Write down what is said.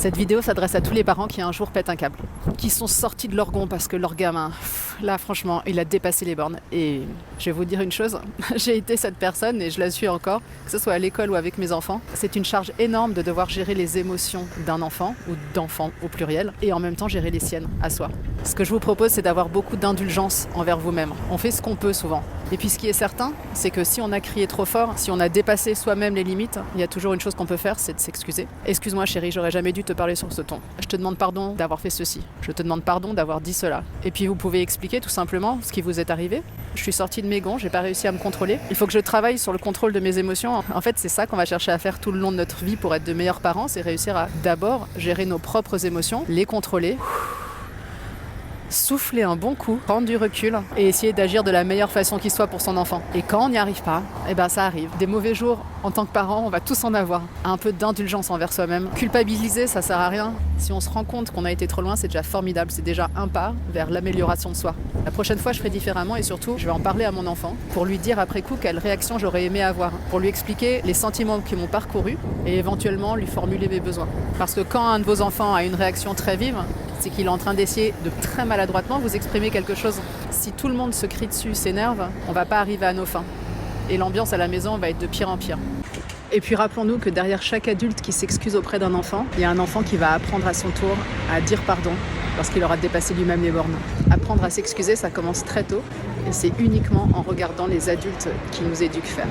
Cette vidéo s'adresse à tous les parents qui un jour pètent un câble, qui sont sortis de leur gond parce que leur gamin, là franchement, il a dépassé les bornes. Et je vais vous dire une chose, j'ai été cette personne et je la suis encore, que ce soit à l'école ou avec mes enfants. C'est une charge énorme de devoir gérer les émotions d'un enfant, ou d'enfants au pluriel, et en même temps gérer les siennes, à soi. Ce que je vous propose, c'est d'avoir beaucoup d'indulgence envers vous-même. On fait ce qu'on peut souvent. Et puis ce qui est certain, c'est que si on a crié trop fort, si on a dépassé soi-même les limites, il y a toujours une chose qu'on peut faire, c'est de s'excuser. Excuse-moi chérie, j'aurais jamais dû te parler sur ce ton. Je te demande pardon d'avoir fait ceci. Je te demande pardon d'avoir dit cela. Et puis vous pouvez expliquer tout simplement ce qui vous est arrivé. Je suis sortie de mes gonds, j'ai pas réussi à me contrôler. Il faut que je travaille sur le contrôle de mes émotions. En fait, c'est ça qu'on va chercher à faire tout le long de notre vie pour être de meilleurs parents, c'est réussir à d'abord gérer nos propres émotions, les contrôler. Souffler un bon coup, prendre du recul et essayer d'agir de la meilleure façon qui soit pour son enfant. Et quand on n'y arrive pas, eh ben ça arrive. Des mauvais jours, en tant que parent, on va tous en avoir. Un peu d'indulgence envers soi-même. Culpabiliser, ça sert à rien. Si on se rend compte qu'on a été trop loin, c'est déjà formidable. C'est déjà un pas vers l'amélioration de soi. La prochaine fois, je ferai différemment et surtout, je vais en parler à mon enfant pour lui dire après coup quelle réaction j'aurais aimé avoir. Pour lui expliquer les sentiments qui m'ont parcouru et éventuellement lui formuler mes besoins. Parce que quand un de vos enfants a une réaction très vive, c'est qu'il est en train d'essayer de très maladroitement vous exprimer quelque chose. Si tout le monde se crie dessus, s'énerve, on va pas arriver à nos fins. Et l'ambiance à la maison va être de pire en pire. Et puis rappelons-nous que derrière chaque adulte qui s'excuse auprès d'un enfant, il y a un enfant qui va apprendre à son tour à dire pardon lorsqu'il aura dépassé lui-même les bornes. Apprendre à s'excuser, ça commence très tôt et c'est uniquement en regardant les adultes qui nous éduquent faire.